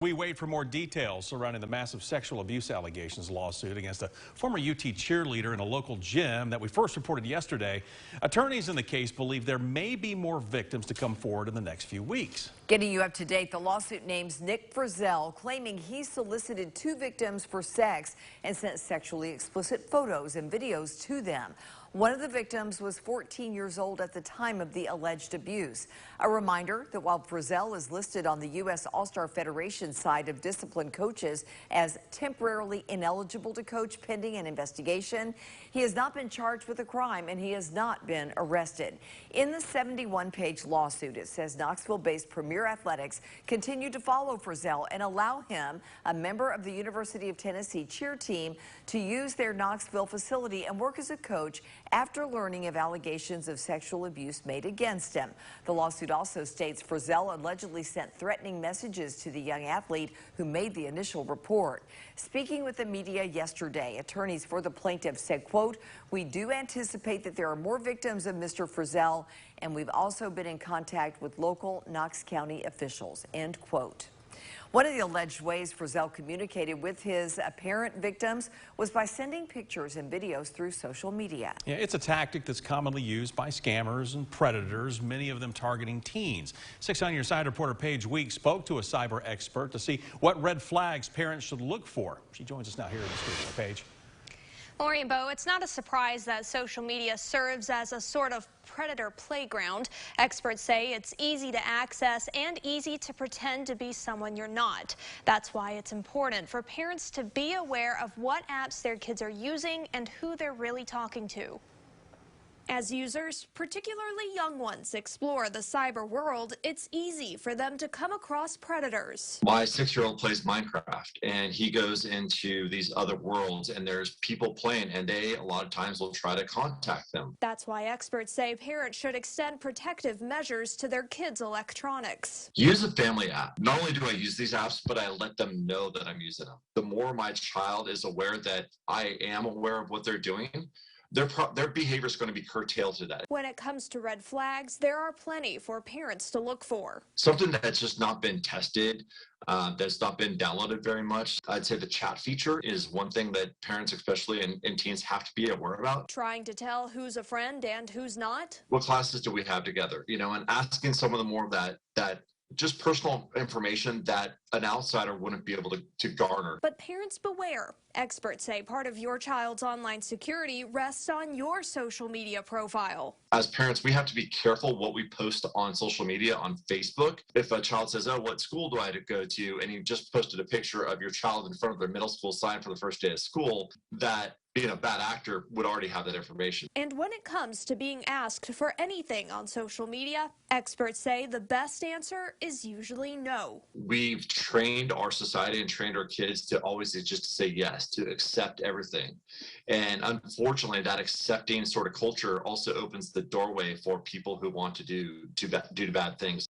We wait for more details surrounding the massive sexual abuse allegations lawsuit against a former UT cheerleader in a local gym that we first reported yesterday. Attorneys in the case believe there may be more victims to come forward in the next few weeks. Getting you up to date, the lawsuit names Nick Frizzell, claiming he solicited two victims for sex and sent sexually explicit photos and videos to them. One of the victims was 14 years old at the time of the alleged abuse. A reminder that while Frizzell is listed on the U.S. All-Star Federation side of disciplined coaches as temporarily ineligible to coach pending an investigation, he has not been charged with a crime and he has not been arrested. In the 71-page lawsuit, it says Knoxville-based Premier Athletics continue to follow Frizzell and allow him, a member of the University of Tennessee cheer team, to use their Knoxville facility and work as a coach after learning of allegations of sexual abuse made against him. The lawsuit also states Frizzell allegedly sent threatening messages to the young athlete who made the initial report. Speaking with the media yesterday, attorneys for the plaintiff said, quote, "We do anticipate that there are more victims of Mr. Frizzell, and we've also been in contact with local Knox County officials," end quote. One of the alleged ways Frizzell communicated with his apparent victims was by sending pictures and videos through social media. Yeah, it's a tactic that's commonly used by scammers and predators, many of them targeting teens. 6 on Your Side reporter Paige Weeks spoke to a cyber expert to see what red flags parents should look for. She joins us now here in the studio. Paige. Lori and Bo, it's not a surprise that social media serves as a sort of predator playground. Experts say it's easy to access and easy to pretend to be someone you're not. That's why it's important for parents to be aware of what apps their kids are using and who they're really talking to. As users, particularly young ones, explore the cyber world, it's easy for them to come across predators. My 6-year-old plays Minecraft, and he goes into these other worlds, and there's people playing, and they a lot of times will try to contact them. That's why experts say parents should extend protective measures to their kids' electronics. Use a family app. Not only do I use these apps, but I let them know that I'm using them. The more my child is aware that I am aware of what they're doing, their behavior is going to be curtailed to that. When it comes to red flags, there are plenty for parents to look for. Something that's just not been tested, that's not been downloaded very much. I'd say the chat feature is one thing that parents, especially in teens, have to be aware about. Trying to tell who's a friend and who's not. What classes do we have together? You know, and asking some of the more that just personal information that an outsider wouldn't be able to garner. But parents beware. Experts say part of your child's online security rests on your social media profile. As parents, we have to be careful what we post on social media, on Facebook. If a child says, "Oh, what school do I go to?" and you just posted a picture of your child in front of their middle school sign for the first day of school, that being a bad actor would already have that information. And when it comes to being asked for anything on social media, experts say the best answer is usually no. We've trained our society and trained our kids to always just say yes, to accept everything. And unfortunately, that accepting sort of culture also opens the doorway for people who want to do bad things.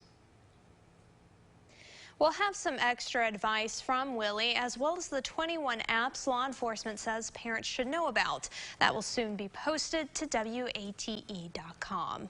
We'll have some extra advice from Willie, as well as the 21 apps law enforcement says parents should know about. That will soon be posted to WATE.com.